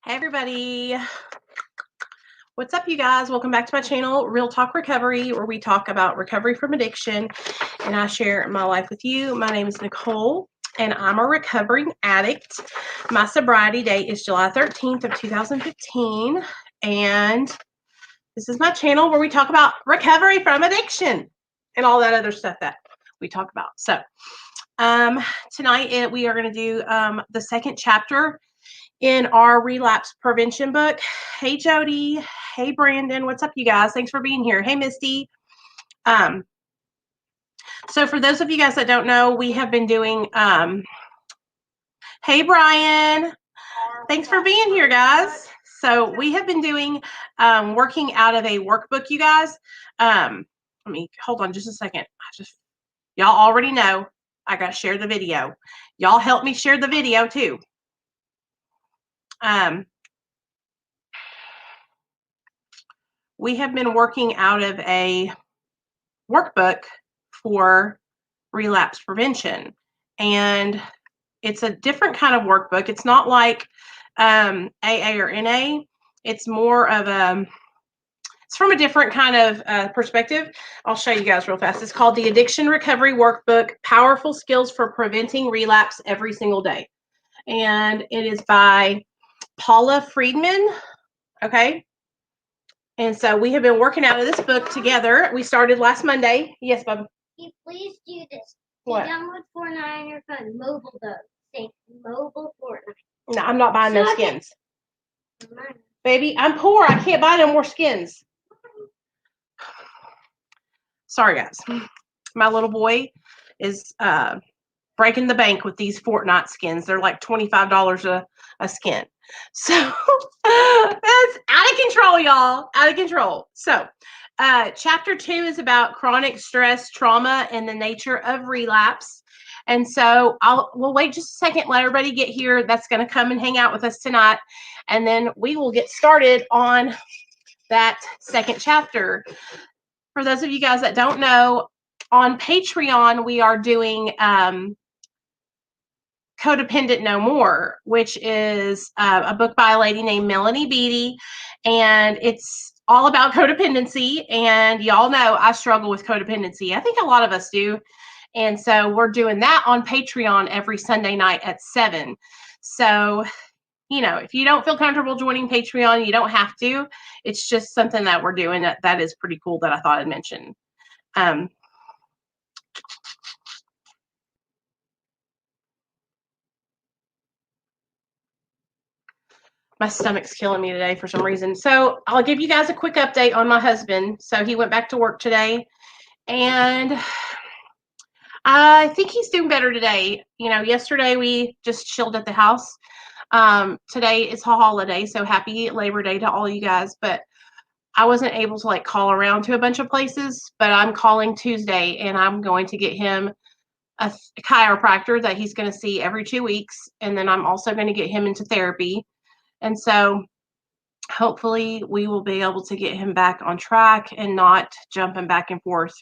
Hey everybody, what's up you guys? Welcome back to my channel, Real Talk Recovery, where we talk about recovery from addiction and I share my life with you. My name is Nicole and I'm a recovering addict. My sobriety date is July 13th of 2015 and this is my channel where we talk about recovery from addiction and all that other stuff that we talk about. So tonight we are going to do the second chapter in our relapse prevention book. Hey Jody, hey Brandon, what's up you guys? Thanks for being here. Hey Misty. So for those of you guys that don't know, we have been doing hey Brian, thanks for being here guys. So we have been doing working out of a workbook, you guys. Let me hold on just a second. Y'all already know I gotta share the video. Y'all help me share the video too. We have been working out of a workbook for relapse prevention, and it's a different kind of workbook. It's not like AA or NA. It's more of it's from a different kind of perspective. I'll show you guys real fast. It's called the Addiction Recovery Workbook, Powerful Skills for Preventing Relapse Every Single Day. And it is by Paula Friedman. Okay. And so we have been working out of this book together. We started last Monday. Yes, Bubba. Can you please do this? What? Download Fortnite on your phone. Mobile though. Say mobile Fortnite. No, I'm not buying no skins. Baby, I'm poor. I can't buy no more skins. Sorry, guys. My little boy is breaking the bank with these Fortnite skins. They're like $25 a skin. So that's out of control, y'all. Out of control. So chapter 2 is about chronic stress, trauma, and the nature of relapse. And so we'll wait just a second, let everybody get here that's going to come and hang out with us tonight. And then we will get started on that second chapter. For those of you guys that don't know, on Patreon, we are doing Codependent No More, which is a book by a lady named Melanie Beatty, and it's all about codependency. And y'all know I struggle with codependency. I think a lot of us do. And so we're doing that on Patreon every Sunday night at 7. So, you know, if you don't feel comfortable joining Patreon, you don't have to. It's just something that we're doing that is pretty cool that I thought I'd mention. My stomach's killing me today for some reason. So I'll give you guys a quick update on my husband. So he went back to work today, and I think he's doing better today. You know, yesterday we just chilled at the house. Today is a holiday, so happy Labor Day to all you guys. But I wasn't able to like call around to a bunch of places, but I'm calling Tuesday, and I'm going to get him a chiropractor that he's going to see every 2 weeks. And then I'm also going to get him into therapy. And so hopefully we will be able to get him back on track and not jumping back and forth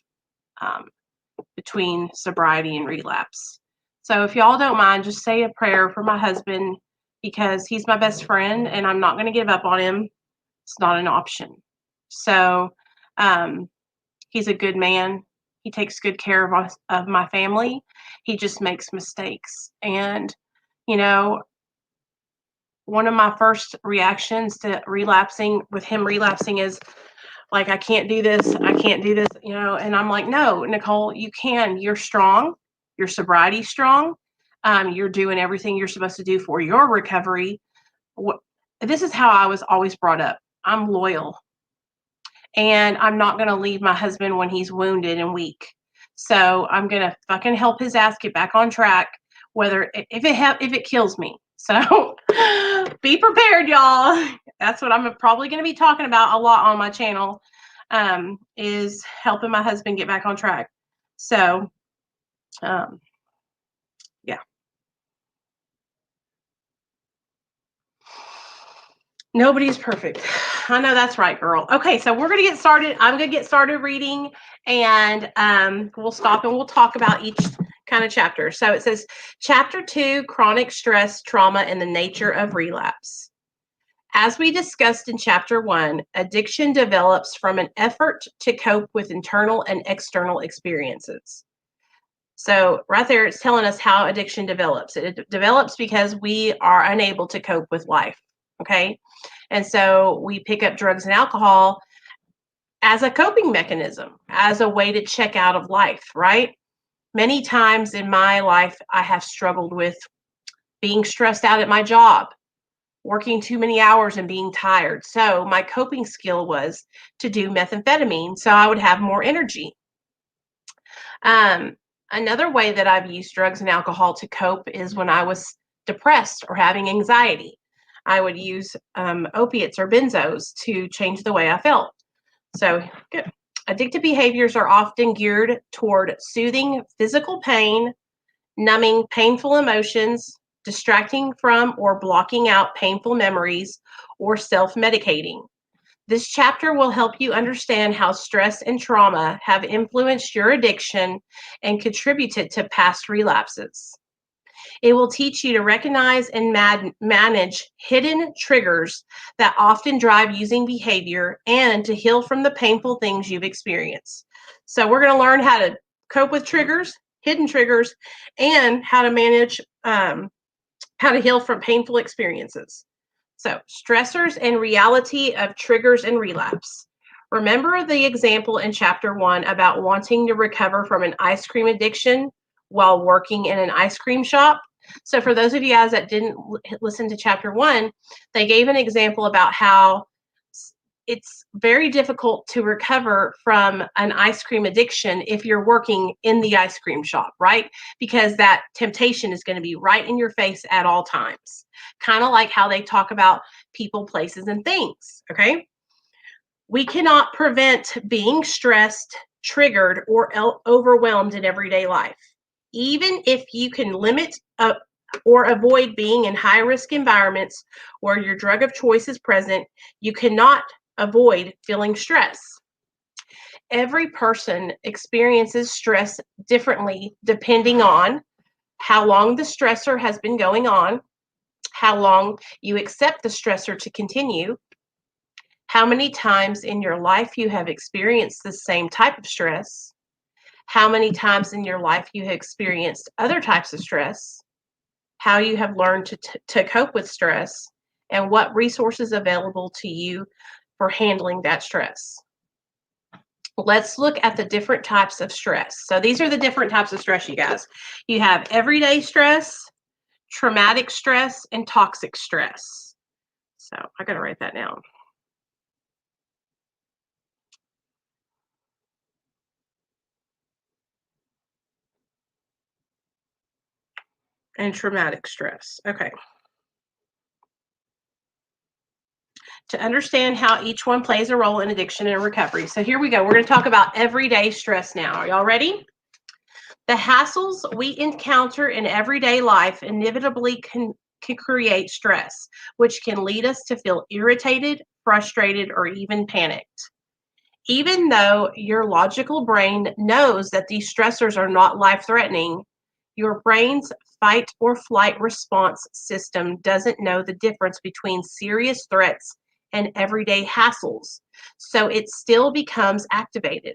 between sobriety and relapse. So if y'all don't mind, just say a prayer for my husband, because he's my best friend and I'm not going to give up on him. It's not an option. So he's a good man. He takes good care of us, of my family. He just makes mistakes. And, you know, one of my first reactions to him relapsing is like, I can't do this, you know, and I'm like, no, Nicole, you can. You're strong. Your sobriety's strong. You're doing everything you're supposed to do for your recovery. This is how I was always brought up. I'm loyal. And I'm not going to leave my husband when he's wounded and weak. So I'm going to fucking help his ass get back on track, if it kills me. So be prepared, y'all. That's what I'm probably going to be talking about a lot on my channel, is helping my husband get back on track. So, yeah. Nobody's perfect. I know that's right, girl. Okay, so we're going to get started. I'm going to get started reading, and we'll stop and we'll talk about each kind of chapter. So it says, Chapter 2, Chronic Stress, Trauma, and the Nature of Relapse. As we discussed in chapter 1, addiction develops from an effort to cope with internal and external experiences. So, right there, it's telling us how addiction develops. It develops because we are unable to cope with life. Okay. And so we pick up drugs and alcohol as a coping mechanism, as a way to check out of life, right? Many times in my life, I have struggled with being stressed out at my job, working too many hours and being tired. So my coping skill was to do methamphetamine so I would have more energy. Um, Another way that I've used drugs and alcohol to cope is when I was depressed or having anxiety. I would use opiates or benzos to change the way I felt. So, good. Addictive behaviors are often geared toward soothing physical pain, numbing painful emotions, distracting from or blocking out painful memories, or self medicating. This chapter will help you understand how stress and trauma have influenced your addiction and contributed to past relapses. It will teach you to recognize and manage hidden triggers that often drive using behavior and to heal from the painful things you've experienced. So, we're going to learn how to cope with triggers, hidden triggers, and how to manage, how to heal from painful experiences. So, stressors and reality of triggers and relapse. Remember the example in chapter 1 about wanting to recover from an ice cream addiction while working in an ice cream shop? So, for those of you guys that didn't listen to chapter 1, they gave an example about how it's very difficult to recover from an ice cream addiction if you're working in the ice cream shop, right? Because that temptation is going to be right in your face at all times. Kind of like how they talk about people, places, and things, okay? We cannot prevent being stressed, triggered, or overwhelmed in everyday life. Even if you can limit or avoid being in high risk environments where your drug of choice is present, you cannot avoid feeling stress. Every person experiences stress differently depending on how long the stressor has been going on, how long you accept the stressor to continue, how many times in your life you have experienced the same type of stress, how many times in your life you have experienced other types of stress, how you have learned to cope with stress, and what resources available to you for handling that stress. Let's look at the different types of stress. So these are the different types of stress, you guys. You have everyday stress, traumatic stress, and toxic stress. So I got to write that down. And traumatic stress. Okay. To understand how each one plays a role in addiction and recovery. So here we go. We're going to talk about everyday stress now. Are y'all ready? The hassles we encounter in everyday life inevitably can create stress, which can lead us to feel irritated, frustrated, or even panicked. Even though your logical brain knows that these stressors are not life-threatening, your brain's fight or flight response system doesn't know the difference between serious threats and everyday hassles, so it still becomes activated.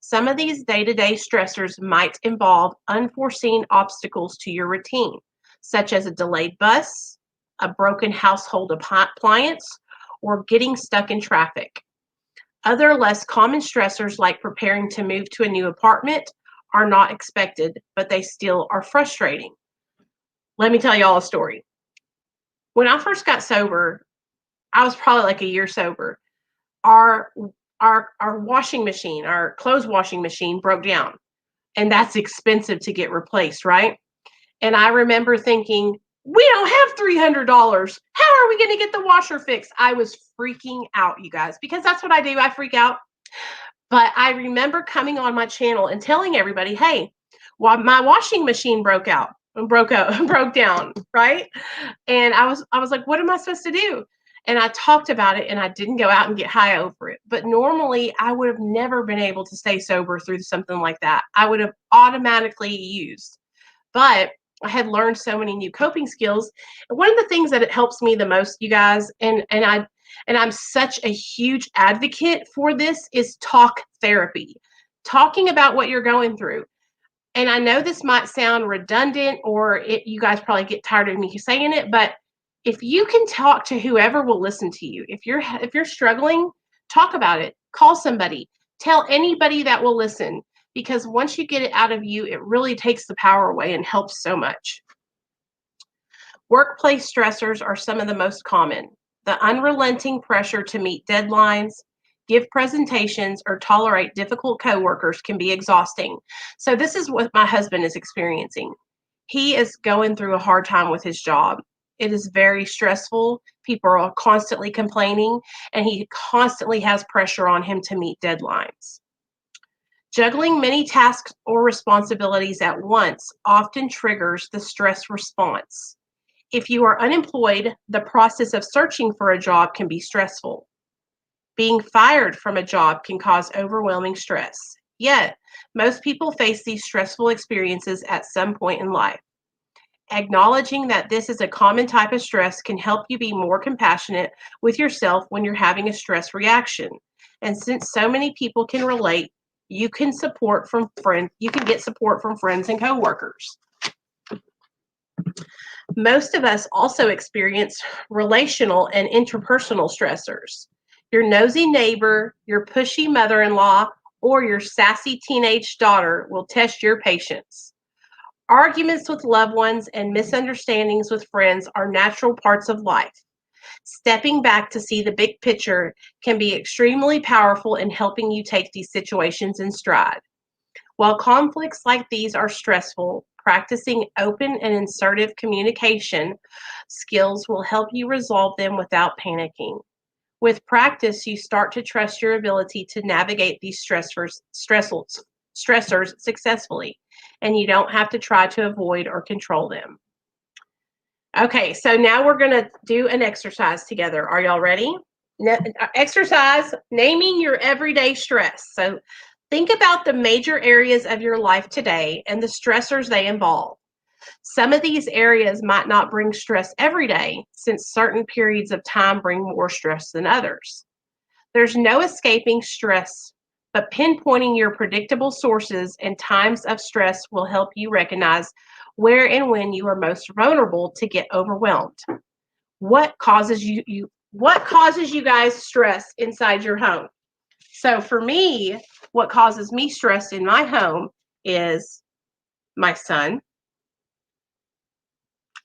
Some of these day-to-day stressors might involve unforeseen obstacles to your routine, such as a delayed bus, a broken household appliance, or getting stuck in traffic. Other less common stressors, like preparing to move to a new apartment, are not expected, but they still are frustrating. Let me tell you all a story. When I first got sober, I was probably like a year sober. Our our washing machine, our clothes washing machine broke down, and that's expensive to get replaced, right? And I remember thinking, we don't have $300. How are we going to get the washer fixed? I was freaking out, you guys, because that's what I do. I freak out. But I remember coming on my channel and telling everybody, hey, well, my washing machine broke broke down, right? And I was like, what am I supposed to do? And I talked about it, and I didn't go out and get high over it. But normally I would have never been able to stay sober through something like that. I would have automatically used. But I had learned so many new coping skills. And one of the things that it helps me the most, you guys, and I'm such a huge advocate for this, is talk therapy. Talking about what you're going through. And I know this might sound redundant, or you guys probably get tired of me saying it, but if you can talk to whoever will listen to you, if you're struggling, talk about it. Call somebody. Tell anybody that will listen, because once you get it out of you, it really takes the power away and helps so much. Workplace stressors are some of the most common. The unrelenting pressure to meet deadlines, give presentations, or tolerate difficult coworkers can be exhausting. So this is what my husband is experiencing. He is going through a hard time with his job. It is very stressful. People are constantly complaining, and he constantly has pressure on him to meet deadlines. Juggling many tasks or responsibilities at once often triggers the stress response. If you are unemployed, the process of searching for a job can be stressful. Being fired from a job can cause overwhelming stress. Yet, most people face these stressful experiences at some point in life. Acknowledging that this is a common type of stress can help you be more compassionate with yourself when you're having a stress reaction. And since so many people can relate, you can get support from friends and coworkers. Most of us also experience relational and interpersonal stressors. Your nosy neighbor, your pushy mother-in-law, or your sassy teenage daughter will test your patience. Arguments with loved ones and misunderstandings with friends are natural parts of life. Stepping back to see the big picture can be extremely powerful in helping you take these situations in stride. While conflicts like these are stressful, practicing open and assertive communication skills will help you resolve them without panicking. With practice, you start to trust your ability to navigate these stressors successfully, and you don't have to try to avoid or control them. Okay, so now we're going to do an exercise together. Are y'all ready? Exercise, naming your everyday stress. So think about the major areas of your life today and the stressors they involve. Some of these areas might not bring stress every day, since certain periods of time bring more stress than others. There's no escaping stress, but pinpointing your predictable sources and times of stress will help you recognize where and when you are most vulnerable to get overwhelmed. What causes you guys stress inside your home? So for me, what causes me stress in my home is my son,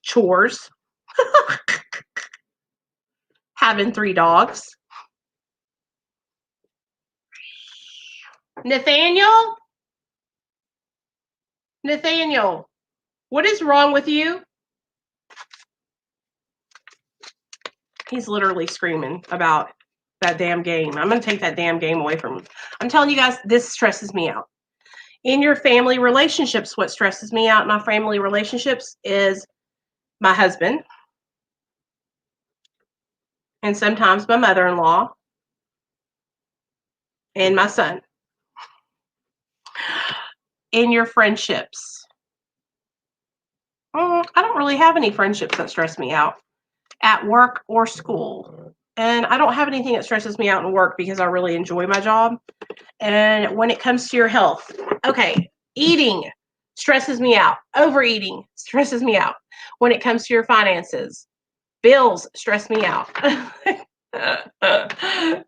chores, having 3 dogs. Nathaniel, what is wrong with you? He's literally screaming about that damn game. I'm going to take that damn game away from him. I'm telling you guys, this stresses me out. In your family relationships, what stresses me out in my family relationships is my husband, and sometimes my mother-in-law, and my son. In your friendships, I don't really have any friendships that stress me out at work or school. And I don't have anything that stresses me out in work because I really enjoy my job. And when it comes to your health, okay, eating stresses me out. Overeating stresses me out. When it comes to your finances, bills stress me out.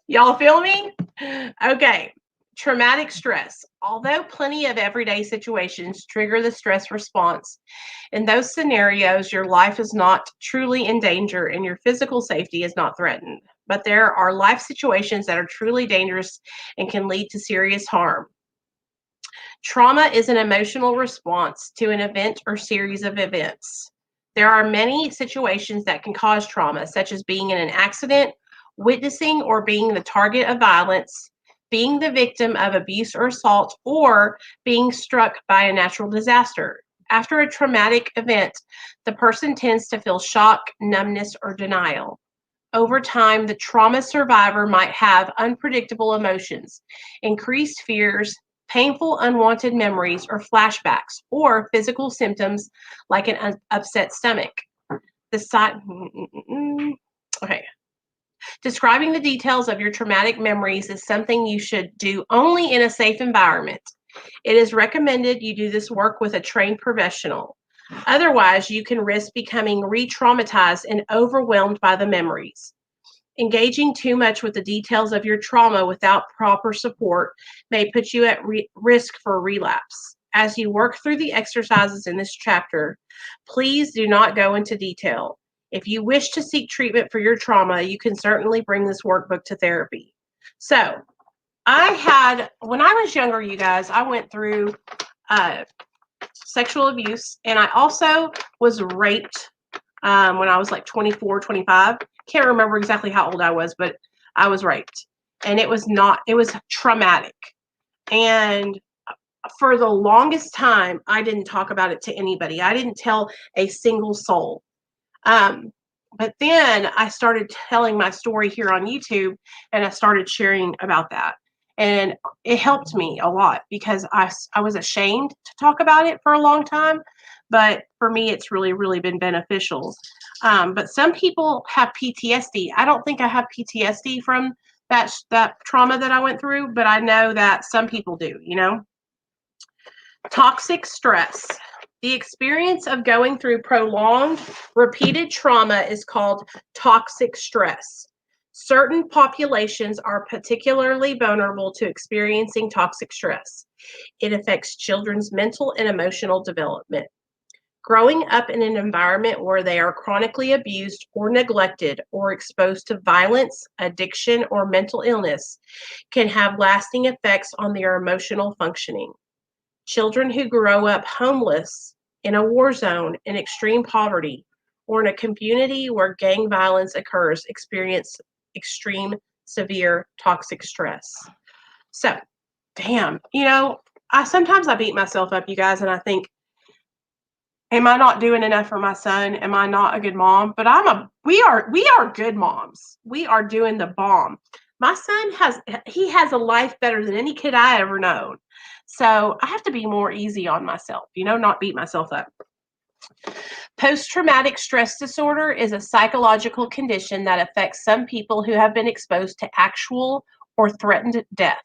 Y'all feel me? Okay. Traumatic stress. Although plenty of everyday situations trigger the stress response, in those scenarios, your life is not truly in danger and your physical safety is not threatened. But there are life situations that are truly dangerous and can lead to serious harm. Trauma is an emotional response to an event or series of events. There are many situations that can cause trauma, such as being in an accident, witnessing or being the target of violence, being the victim of abuse or assault, or being struck by a natural disaster. After a traumatic event, the person tends to feel shock, numbness, or denial. Over time, the trauma survivor might have unpredictable emotions, increased fears, painful unwanted memories or flashbacks, or physical symptoms like an upset stomach. The side, okay. Describing the details of your traumatic memories is something you should do only in a safe environment. It is recommended you do this work with a trained professional. Otherwise, you can risk becoming re-traumatized and overwhelmed by the memories. Engaging too much with the details of your trauma without proper support may put you at risk for relapse. As you work through the exercises in this chapter, please do not go into detail. If you wish to seek treatment for your trauma, you can certainly bring this workbook to therapy. So, when I was younger, you guys, I went through sexual abuse, and I also was raped when I was like 24, 25. Can't remember exactly how old I was, but I was raped. And it was traumatic. And for the longest time, I didn't talk about it to anybody. I didn't tell a single soul. But then I started telling my story here on YouTube, and I started sharing about that. And it helped me a lot because I was ashamed to talk about it for a long time. But for me, it's really, really been beneficial. But some people have PTSD. I don't think I have PTSD from that trauma that I went through, but I know that some people do, Toxic stress. The experience of going through prolonged, repeated trauma is called toxic stress. Certain populations are particularly vulnerable to experiencing toxic stress. It affects children's mental and emotional development. Growing up in an environment where they are chronically abused or neglected or exposed to violence, addiction, or mental illness can have lasting effects on their emotional functioning. Children who grow up homeless, in a war zone, in extreme poverty, or in a community where gang violence occurs experience extreme, severe toxic stress. So, damn, sometimes I beat myself up, you guys, and I think, am I not doing enough for my son? Am I not a good mom? But we are good moms. We are doing the bomb. My son has a life better than any kid I ever known. So I have to be more easy on myself, not beat myself up. Post-traumatic stress disorder is a psychological condition that affects some people who have been exposed to actual or threatened death,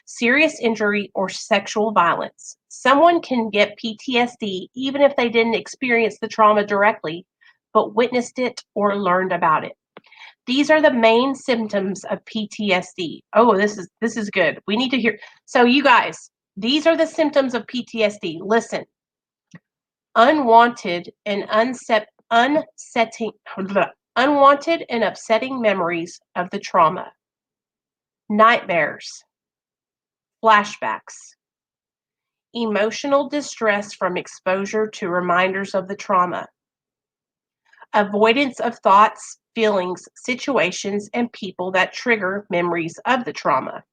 serious injury, or sexual violence. Someone can get PTSD even if they didn't experience the trauma directly, but witnessed it or learned about it. These are the main symptoms of PTSD. Oh, this is good. We need to hear. So you guys, these are the symptoms of PTSD. Listen. Unwanted and upsetting memories of the trauma. Nightmares. Flashbacks. Emotional distress from exposure to reminders of the trauma. Avoidance of thoughts, feelings, situations, and people that trigger memories of the trauma.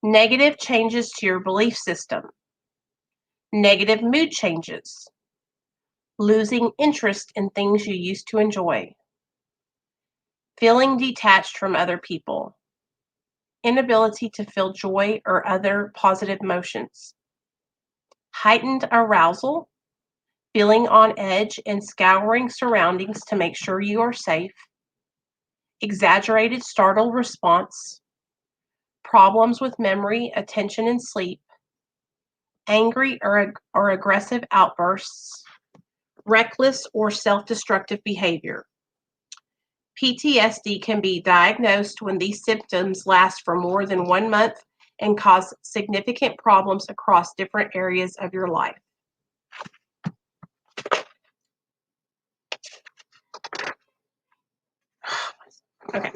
Negative changes to your belief system. Negative mood changes. Losing interest in things you used to enjoy. Feeling detached from other people. Inability to feel joy or other positive emotions. Heightened arousal. Feeling on edge and scouring surroundings to make sure you are safe. Exaggerated startle response. Problems with memory, attention, and sleep. Angry or aggressive outbursts. Reckless or self-destructive behavior. PTSD can be diagnosed when these symptoms last for more than 1 month and cause significant problems across different areas of your life. Okay.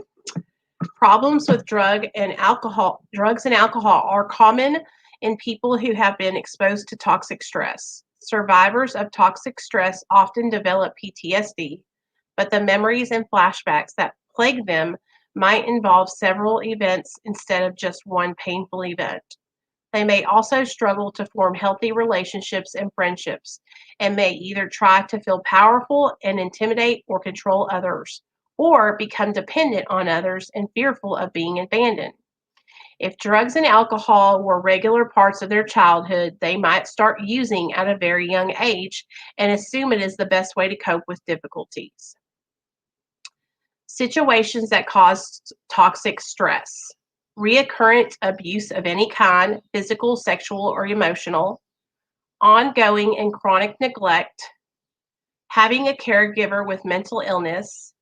Problems with drugs and alcohol are common in people who have been exposed to toxic stress. Survivors of toxic stress often develop PTSD, but the memories and flashbacks that plague them might involve several events instead of just one painful event. They may also struggle to form healthy relationships and friendships, and may either try to feel powerful and intimidate or control others, or become dependent on others and fearful of being abandoned. If drugs and alcohol were regular parts of their childhood, they might start using at a very young age and assume it is the best way to cope with difficulties. Situations that cause toxic stress: reoccurrent abuse of any kind, physical, sexual, or emotional, ongoing and chronic neglect, having a caregiver with mental illness,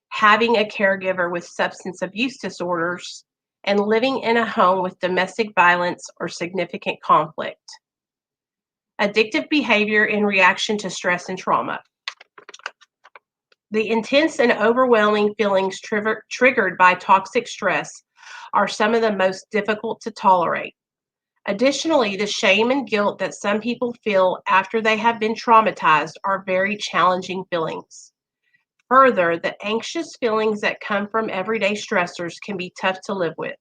having a caregiver with substance abuse disorders, and living in a home with domestic violence or significant conflict. Addictive behavior in reaction to stress and trauma. The intense and overwhelming feelings triggered by toxic stress are some of the most difficult to tolerate. Additionally, the shame and guilt that some people feel after they have been traumatized are very challenging feelings. Further, the anxious feelings that come from everyday stressors can be tough to live with.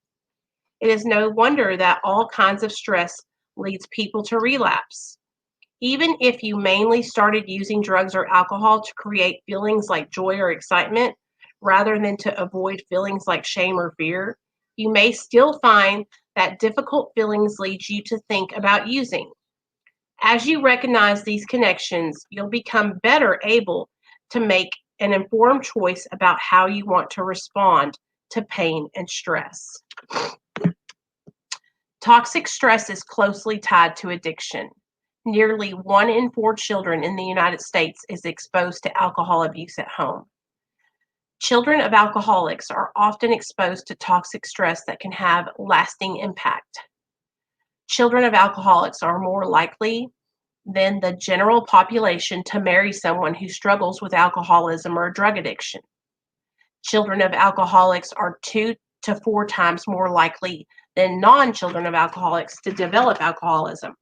It is no wonder that all kinds of stress leads people to relapse. Even if you mainly started using drugs or alcohol to create feelings like joy or excitement, rather than to avoid feelings like shame or fear, you may still find that difficult feelings lead you to think about using. As you recognize these connections, you'll become better able to make an informed choice about how you want to respond to pain and stress. Toxic stress is closely tied to addiction. Nearly 1 in 4 children in the United States is exposed to alcohol abuse at home. Children of alcoholics are often exposed to toxic stress that can have lasting impact. Children of alcoholics are more likely than the general population to marry someone who struggles with alcoholism or drug addiction. Children of alcoholics are 2 to 4 times more likely than non-children of alcoholics to develop alcoholism.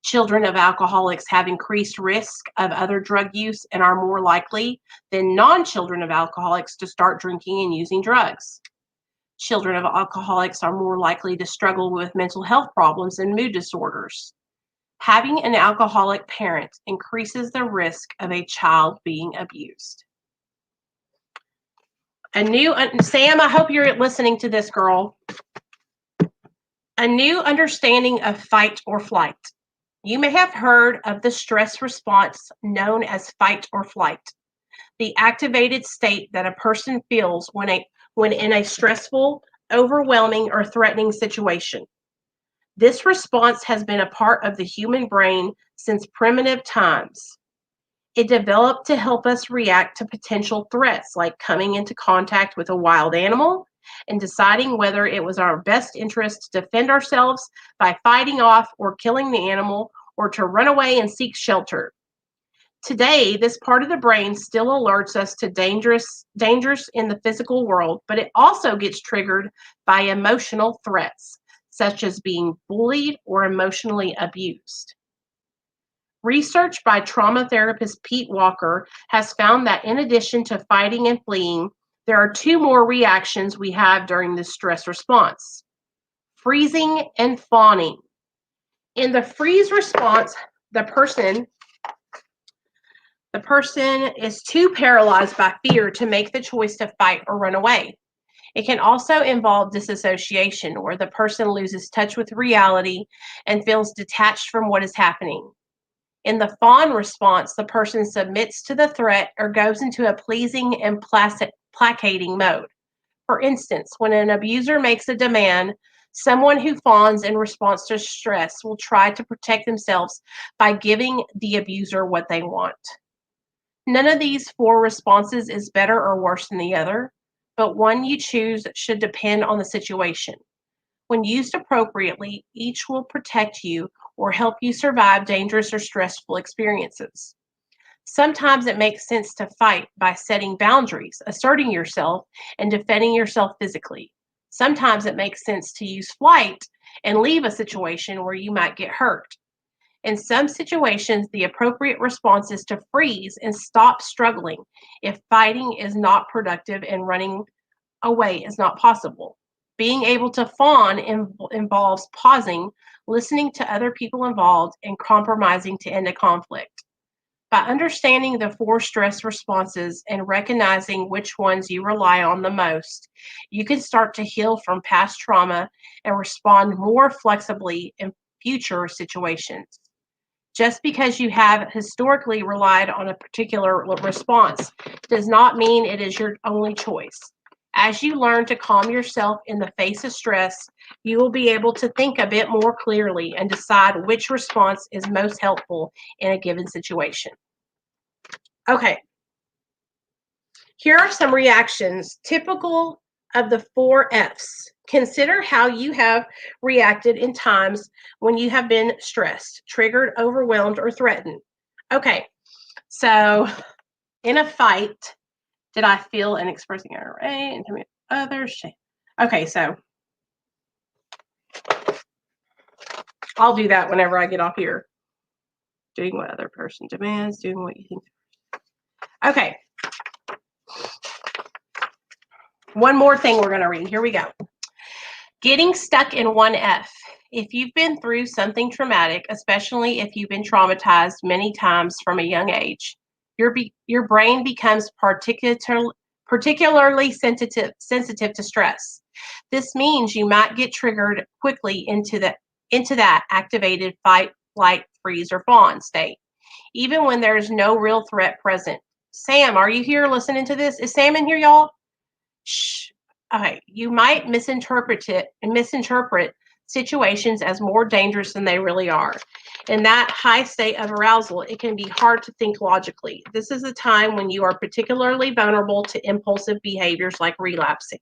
Children of alcoholics have increased risk of other drug use and are more likely than non-children of alcoholics to start drinking and using drugs. Children of alcoholics are more likely to struggle with mental health problems and mood disorders. Having an alcoholic parent increases the risk of a child being abused. Sam, I hope you're listening to this, girl. A new understanding of fight or flight. You may have heard of the stress response known as fight or flight, the activated state that a person feels when in a stressful, overwhelming, or threatening situation. This response has been a part of the human brain since primitive times. It developed to help us react to potential threats, like coming into contact with a wild animal and deciding whether it was our best interest to defend ourselves by fighting off or killing the animal, or to run away and seek shelter. Today, this part of the brain still alerts us to dangers in the physical world, but it also gets triggered by emotional threats, such as being bullied or emotionally abused. Research by trauma therapist Pete Walker has found that in addition to fighting and fleeing, there are 2 more reactions we have during this stress response: freezing and fawning. In the freeze response, the person is too paralyzed by fear to make the choice to fight or run away. It can also involve disassociation, where the person loses touch with reality and feels detached from what is happening. In the fawn response, the person submits to the threat or goes into a pleasing and placating mode. For instance, when an abuser makes a demand, someone who fawns in response to stress will try to protect themselves by giving the abuser what they want. None of these 4 responses is better or worse than the other, but one you choose should depend on the situation. When used appropriately, each will protect you or help you survive dangerous or stressful experiences. Sometimes it makes sense to fight by setting boundaries, asserting yourself, and defending yourself physically. Sometimes it makes sense to use flight and leave a situation where you might get hurt. In some situations, the appropriate response is to freeze and stop struggling if fighting is not productive and running away is not possible. Being able to fawn involves pausing, listening to other people involved, and compromising to end a conflict. By understanding the 4 stress responses and recognizing which ones you rely on the most, you can start to heal from past trauma and respond more flexibly in future situations. Just because you have historically relied on a particular response does not mean it is your only choice. As you learn to calm yourself in the face of stress, you will be able to think a bit more clearly and decide which response is most helpful in a given situation. Okay, here are some reactions typical of the 4 F's. Consider how you have reacted in times when you have been stressed, triggered, overwhelmed, or threatened. Okay, so in a fight, did I feel and expressing error and commit others? Okay, so I'll do that whenever I get off here. Doing what other person demands, doing what you think. Okay. One more thing we're going to read. Here we go. Getting stuck in 1F. If you've been through something traumatic, especially if you've been traumatized many times from a young age, your brain becomes particularly sensitive to stress. This means you might get triggered quickly into that activated fight, flight, freeze, or fawn state, even when there's no real threat present. Sam, are you here listening to this? Is Sam in here, y'all? Shh. Okay, you might misinterpret situations as more dangerous than they really are. In that high state of arousal, it can be hard to think logically. This is a time when you are particularly vulnerable to impulsive behaviors like relapsing.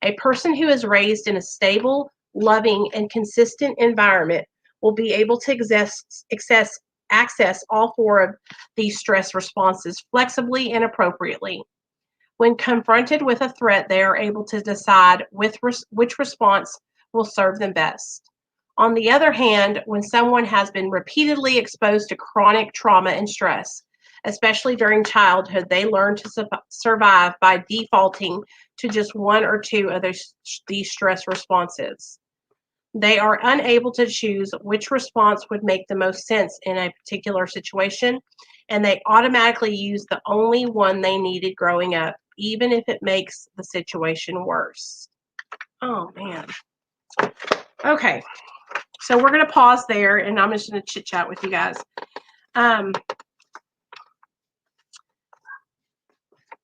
A person who is raised in a stable, loving, and consistent environment will be able to access all 4 of these stress responses flexibly and appropriately. When confronted with a threat, they are able to decide which response will serve them best. On the other hand, when someone has been repeatedly exposed to chronic trauma and stress, especially during childhood, they learn to survive by defaulting to just 1 or 2 of these stress responses. They are unable to choose which response would make the most sense in a particular situation, and they automatically use the only one they needed growing up, even if it makes the situation worse. Oh, man. Okay, so we're going to pause there, and I'm just going to chit-chat with you guys.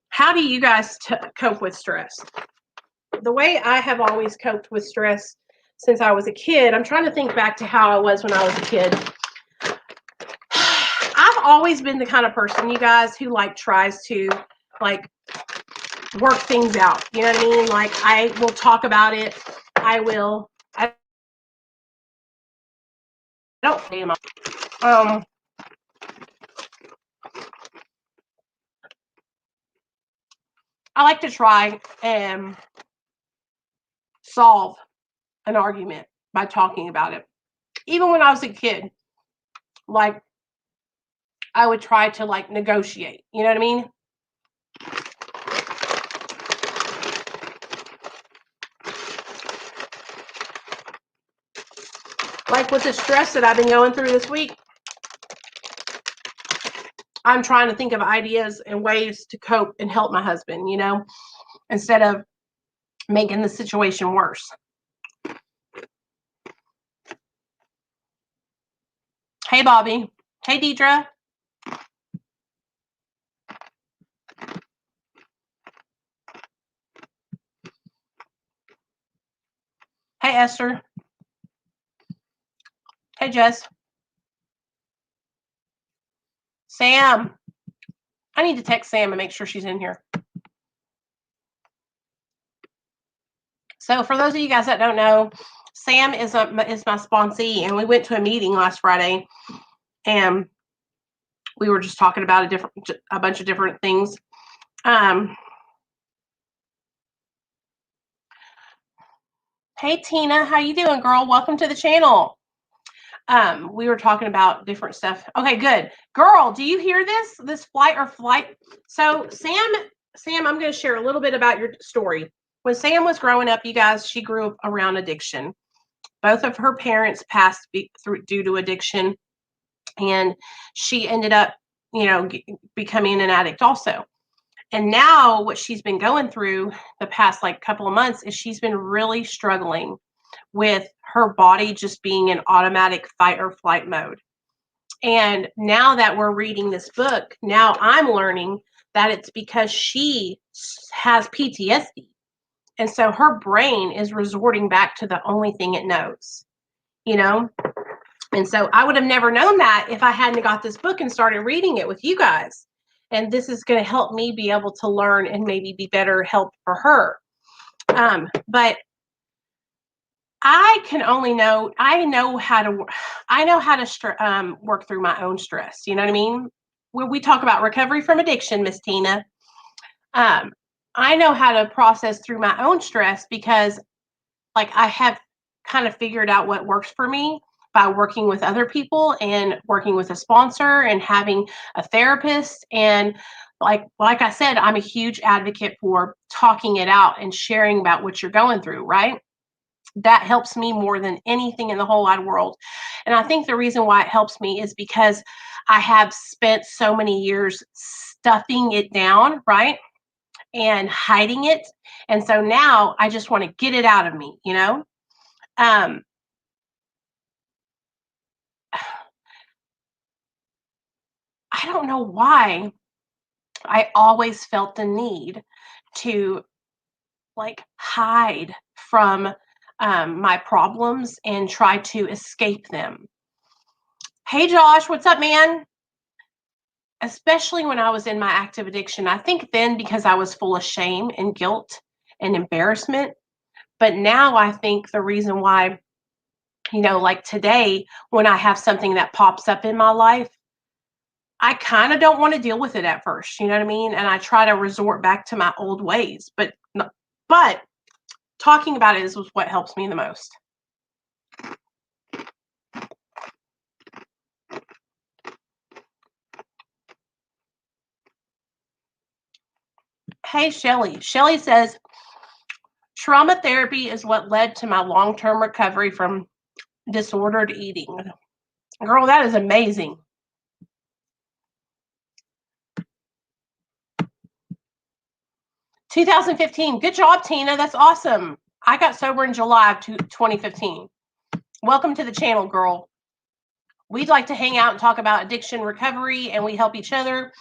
How do you guys cope with stress? The way I have always coped with stress since I was a kid, I'm trying to think back to how I was when I was a kid. I've always been the kind of person, you guys, who tries to work things out. You know what I mean? I will talk about it. I don't I like to try and solve an argument by talking about it. Even when I was a kid, I would try to negotiate. You know what I mean? With the stress that I've been going through this week, I'm trying to think of ideas and ways to cope and help my husband, instead of making the situation worse. Hey, Bobby. Hey, Deidre. Hey, Esther. Hey, Jess. Sam. I need to text Sam and make sure she's in here. So for those of you guys that don't know, Sam is my sponsee, and we went to a meeting last Friday, and we were just talking about a bunch of different things. Hey, Tina, how you doing, girl? Welcome to the channel. We were talking about different stuff. Okay, good. Girl, do you hear this flight? So Sam, I'm going to share a little bit about your story. When Sam was growing up, you guys, she grew up around addiction. Both of her parents passed due to addiction, and she ended up, becoming an addict also. And now what she's been going through the past like couple of months is she's been really struggling with her body just being in automatic fight or flight mode. And now that we're reading this book, now I'm learning that it's because she has PTSD. And so her brain is resorting back to the only thing it knows, you know? And so I would have never known that if I hadn't got this book and started reading it with you guys. And this is going to help me be able to learn and maybe be better help for her. But I can only know, I know how to work through my own stress. You know what I mean? When we talk about recovery from addiction, Miss Tina, I know how to process through my own stress because like I have kind of figured out what works for me by working with other people and working with a sponsor and having a therapist. And like I said, I'm a huge advocate for talking it out and sharing about what you're going through, right? That helps me more than anything in the whole wide world. And I think the reason why it helps me is because I have spent so many years stuffing it down, right? And hiding it. And so now I just want to get it out of me, you know? Um, I don't know why I always felt the need to like hide from my problems and try to escape them. Hey, Josh, what's up, man? Especially when I was in my active addiction. I think then because I was full of shame and guilt and embarrassment. But now I think the reason why, like today, when I have something that pops up in my life, I kind of don't want to deal with it at first, you know what I mean? And I try to resort back to my old ways, but talking about it is what helps me the most. Hey, Shelly. Shelly says, trauma therapy is what led to my long-term recovery from disordered eating. Girl, that is amazing. 2015. Good job, Tina. That's awesome. I got sober in July of 2015. Welcome to the channel, girl. We'd like to hang out and talk about addiction recovery, and we help each other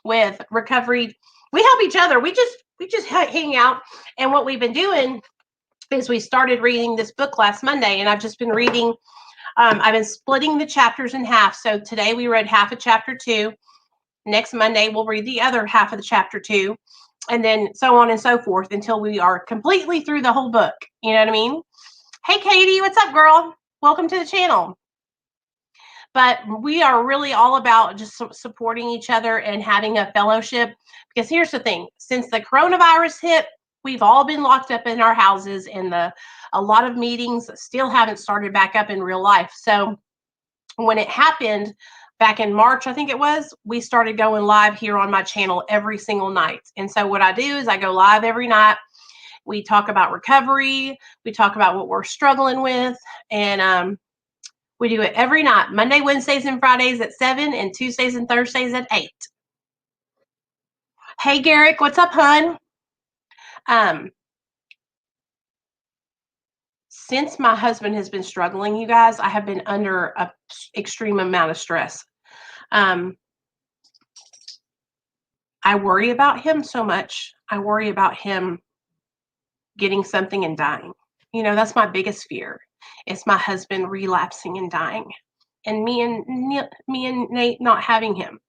with recovery. We help each other. We just hang out. And what we've been doing is we started reading this book last Monday, and I've just been reading. I've been splitting the chapters in half. So today we read half of chapter 2. Next Monday we'll read the other half of the chapter 2. And then so on and so forth until we are completely through the whole book. You know what I mean? Hey, Katie, what's up, girl? Welcome to the channel. But we are really all about just supporting each other and having a fellowship. Because here's the thing. Since the coronavirus hit, we've all been locked up in our houses, and a lot of meetings still haven't started back up in real life. So when it happened, back in March, I think it was, we started going live here on my channel every single night. And so what I do is I go live every night. We talk about recovery. We talk about what we're struggling with. And we do it every night, Monday, Wednesdays, and Fridays at 7, and Tuesdays and Thursdays at 8. Hey, Garrick, what's up, hun? Since my husband has been struggling, you guys, I have been under an extreme amount of stress. I worry about him so much. I worry about him getting something and dying. That's my biggest fear. It's my husband relapsing and dying, and me and Nate not having him.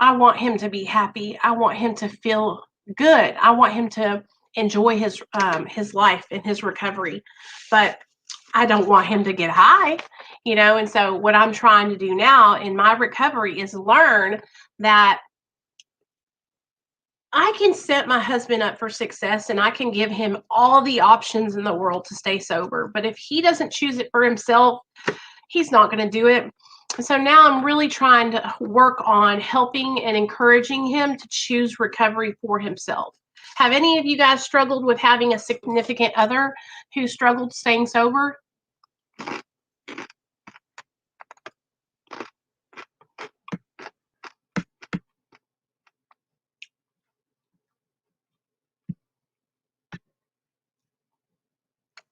I want him to be happy. I want him to feel good. I want him to enjoy his life and his recovery, but I don't want him to get high, and so what I'm trying to do now in my recovery is learn that I can set my husband up for success, and I can give him all the options in the world to stay sober. But if he doesn't choose it for himself, he's not going to do it. So now I'm really trying to work on helping and encouraging him to choose recovery for himself. Have any of you guys struggled with having a significant other who struggled staying sober?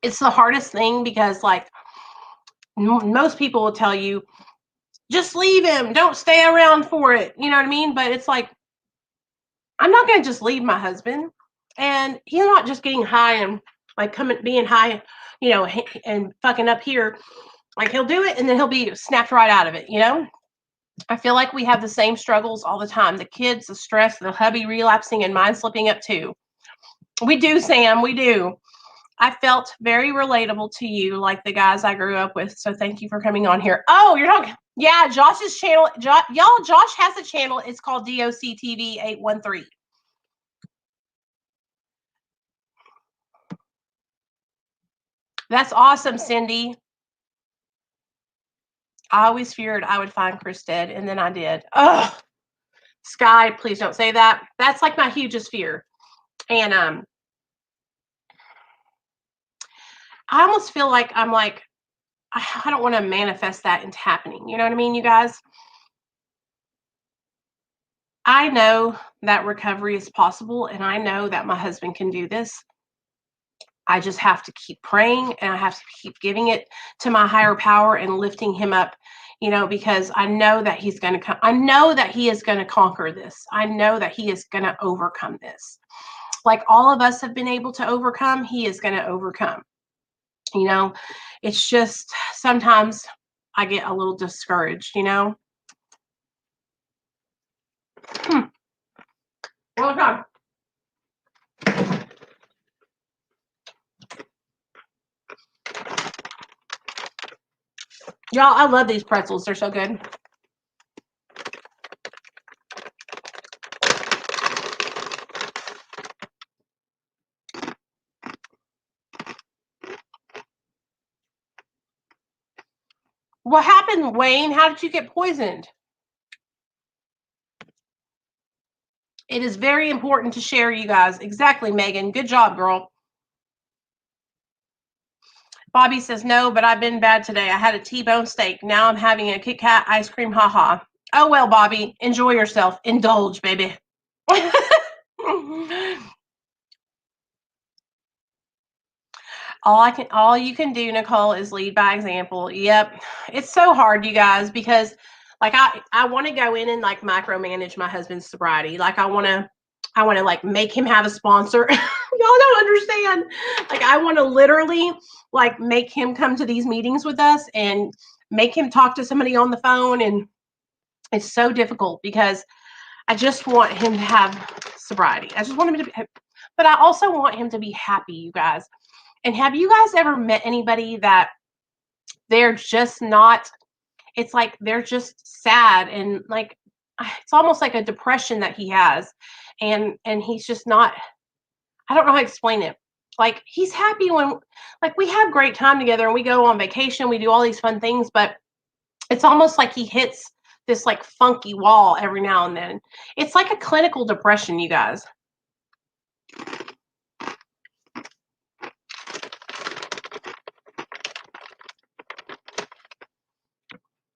It's the hardest thing because, like, most people will tell you, just leave him. Don't stay around for it. You know what I mean? But it's like, I'm not going to just leave my husband. And he's not just getting high and like being high, and fucking up here. Like, he'll do it and then he'll be snapped right out of it, I feel like we have the same struggles all the time. The kids, the stress, the hubby relapsing, and mine slipping up too. We do, Sam. We do. I felt very relatable to you, like the guys I grew up with. So thank you for coming on here. Oh, you're talking. Yeah, Josh's channel. Y'all, Josh has a channel. It's called DOCTV 813. That's awesome, Cindy. I always feared I would find Chris dead, and then I did. Ugh. Sky, please don't say that. That's like my hugest fear. And I almost feel like I'm like, I don't want to manifest that into happening. You know what I mean, you guys? I know that recovery is possible, and I know that my husband can do this. I just have to keep praying, and I have to keep giving it to my higher power and lifting him up, because I know that he's going to come. I know that he is going to conquer this. I know that he is going to overcome this. Like all of us have been able to overcome, he is going to overcome. It's just sometimes I get a little discouraged, Well done. Y'all, I love these pretzels. They're so good. What happened, Wayne? How did you get poisoned? It is very important to share, you guys. Exactly, Megan. Good job, girl. Bobby says, no, but I've been bad today. I had a T-bone steak. Now I'm having a Kit Kat ice cream. Haha. Oh, well, Bobby, enjoy yourself. Indulge, baby. All you can do, Nicole, is lead by example. Yep. It's so hard, you guys, because like I want to go in and like micromanage my husband's sobriety. Like I want to like make him have a sponsor. Y'all don't understand. Like I want to literally like make him come to these meetings with us and make him talk to somebody on the phone. And it's so difficult because I just want him to have sobriety. I just want him to be, but I also want him to be happy, you guys. And have you guys ever met anybody that they're just not, it's like they're just sad and like it's almost like a depression that he has. And he's just not, I don't know how to explain it. Like he's happy when like we have great time together and we go on vacation, we do all these fun things, but it's almost like he hits this like funky wall every now and then. It's like a clinical depression, you guys.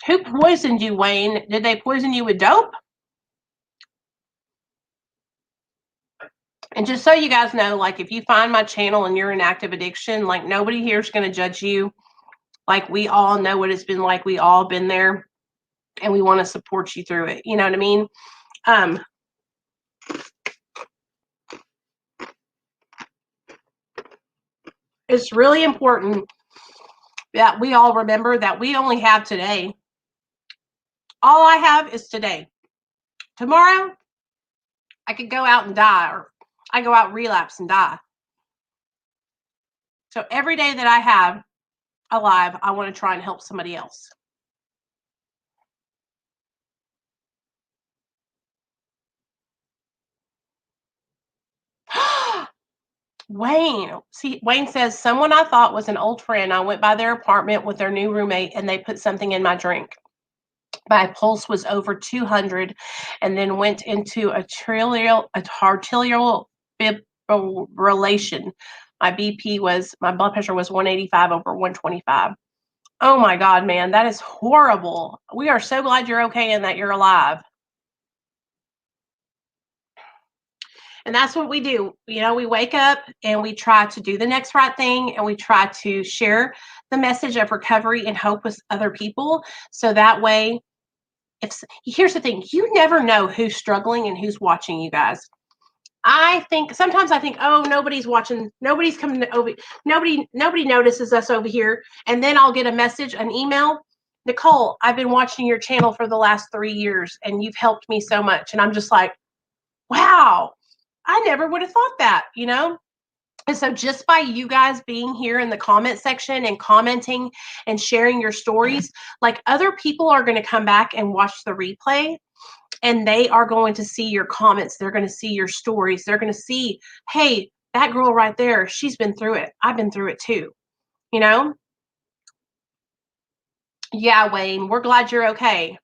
Who poisoned you, Wayne? Did they poison you with dope? And just so you guys know, like if you find my channel and you're in active addiction, like nobody here is going to judge you. Like we all know what it's been like. We all been there and we want to support you through it. You know what I mean? It's really important that we all remember that we only have today. All I have is today. Tomorrow, I could go out and die, or I go out relapse and die. So every day that I have alive, I want to try and help somebody else. Wayne says, someone I thought was an old friend. I went by their apartment with their new roommate and they put something in my drink. My pulse was over 200 and then went into arterial fibrillation. My blood pressure was 185 over 125. Oh my God, man, that is horrible. We are so glad you're okay and that you're alive. And that's what we do. We wake up and we try to do the next right thing, and we try to share the message of recovery and hope with other people. So that way, here's the thing, you never know who's struggling and who's watching, you guys. Sometimes I think, oh, nobody's watching, nobody's coming over, nobody notices us over here. And then I'll get a message, an email. Nicole, I've been watching your channel for the last 3 years and you've helped me so much. And I'm just like, wow, I never would have thought that. And so just by you guys being here in the comment section and commenting and sharing your stories, like, other people are going to come back and watch the replay, and they are going to see your comments. They're going to see your stories. They're going to see, hey, that girl right there, she's been through it. I've been through it too. Yeah, Wayne, we're glad you're okay.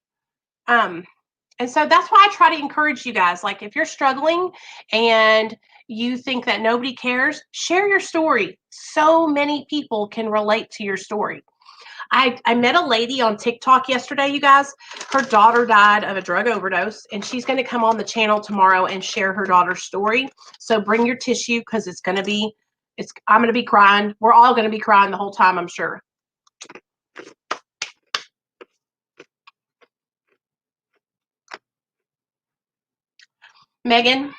And so that's why I try to encourage you guys. Like, if you're struggling and you think that nobody cares, share your story. So many people can relate to your story. I met a lady on TikTok yesterday, you guys. Her daughter died of a drug overdose, and she's going to come on the channel tomorrow and share her daughter's story. So bring your tissue, because I'm going to be crying. We're all going to be crying the whole time, I'm sure. Megan,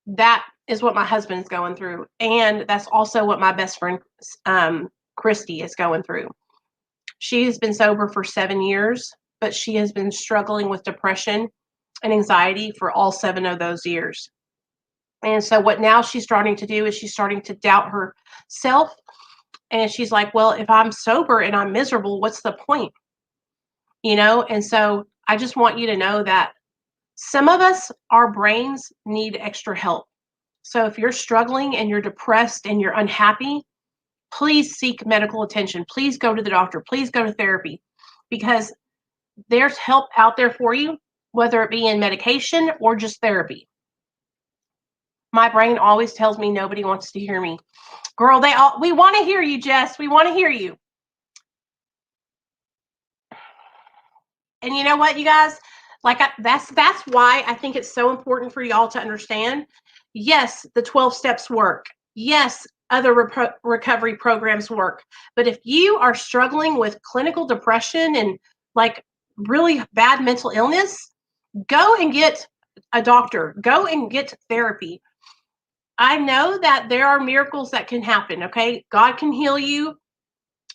that is what my husband's going through. And that's also what my best friend, Christy, is going through. She has been sober for 7 years, but she has been struggling with depression and anxiety for all 7 of those years. And so what now she's starting to do is she's starting to doubt herself. And she's like, well, if I'm sober and I'm miserable, what's the point? And so I just want you to know that some of us, our brains need extra help. So if you're struggling and you're depressed and you're unhappy, please seek medical attention. Please go to the doctor. Please go to therapy, because there's help out there for you, whether it be in medication or just therapy. My brain always tells me nobody wants to hear me. Girl, we want to hear you, Jess. We want to hear you. And you know what, you guys? That's why I think it's so important for y'all to understand. Yes, the 12 steps work. Yes, other recovery programs work. But if you are struggling with clinical depression and like really bad mental illness, go and get a doctor. Go and get therapy. I know that there are miracles that can happen, okay? God can heal you.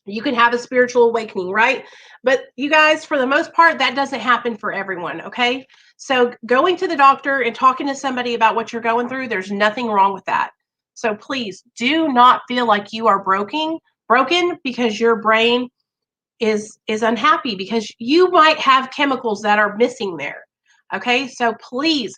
You can have a spiritual awakening, right? But you guys, for the most part, that doesn't happen for everyone, okay? So going to the doctor and talking to somebody about what you're going through, there's nothing wrong with that. So please do not feel like you are broken because your brain is unhappy, because you might have chemicals that are missing there. Okay? So please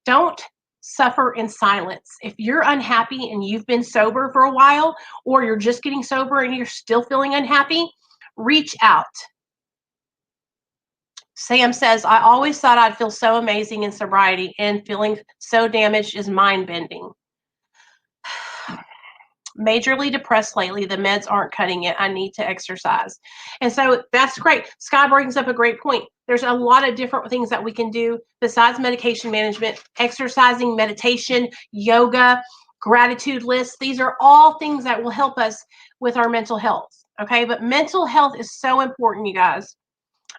don't suffer in silence. If you're unhappy and you've been sober for a while, or you're just getting sober and you're still feeling unhappy, reach out. Sam says, I always thought I'd feel so amazing in sobriety, and feeling so damaged is mind-bending. Majorly depressed lately. The meds aren't cutting it. I need to exercise. And so that's great. Sky brings up a great point. There's a lot of different things that we can do besides medication management: exercising, meditation, yoga, gratitude lists. These are all things that will help us with our mental health. Okay. But mental health is so important, you guys.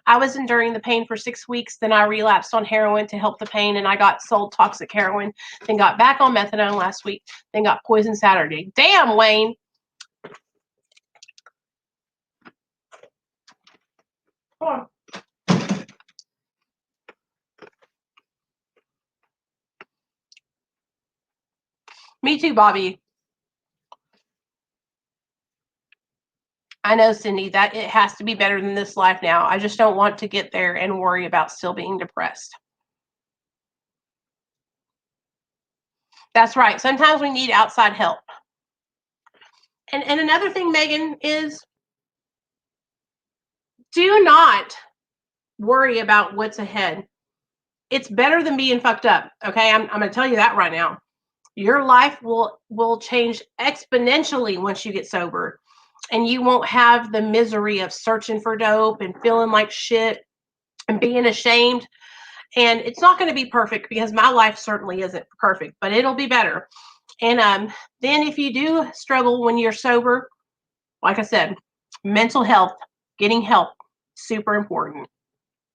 I was enduring the pain for 6 weeks. Then I relapsed on heroin to help the pain, and I got sold toxic heroin. Then got back on methadone last week. Then got poison Saturday. Damn, Wayne. Come on. Me too, Bobby. I know, Cindy, that it has to be better than this life now. I just don't want to get there and worry about still being depressed. That's right. Sometimes we need outside help. And another thing, Megan, is do not worry about what's ahead. It's better than being fucked up. Okay. I'm going to tell you that right now. Your life will change exponentially once you get sober, and you won't have the misery of searching for dope and feeling like shit and being ashamed. And it's not going to be perfect because my life certainly isn't perfect, but it'll be better. And then if you do struggle when you're sober, like I said, mental health, getting help, super important.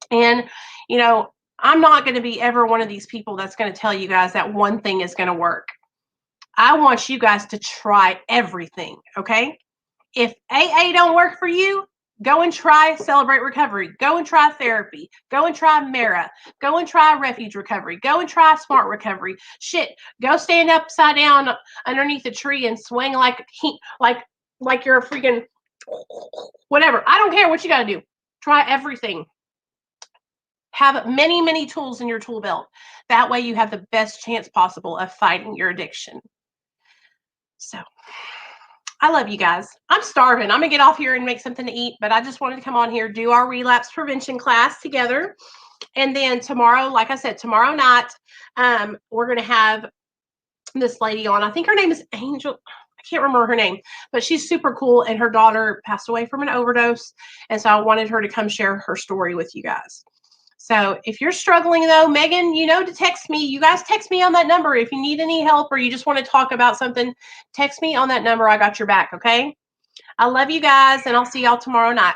And, you know, I'm not going to be ever one of these people that's going to tell you guys that one thing is going to work. I want you guys to try everything, okay? If AA don't work for you, go and try Celebrate Recovery. Go and try therapy. Go and try Mara. Go and try Refuge Recovery. Go and try Smart Recovery. Shit, go stand upside down underneath a tree and swing like you're a freaking whatever. I don't care what you got to do. Try everything. Have many, many tools in your tool belt. That way you have the best chance possible of fighting your addiction. So I love you guys. I'm starving. I'm going to get off here and make something to eat, but I just wanted to come on here, do our relapse prevention class together. And then tomorrow, like I said, tomorrow night, we're going to have this lady on. I think her name is Angel. I can't remember her name, but she's super cool. And her daughter passed away from an overdose. And so I wanted her to come share her story with you guys. So if you're struggling though, Megan, you know to text me. You guys text me on that number. If you need any help or you just want to talk about something, text me on that number. I got your back, okay? I love you guys, and I'll see y'all tomorrow night.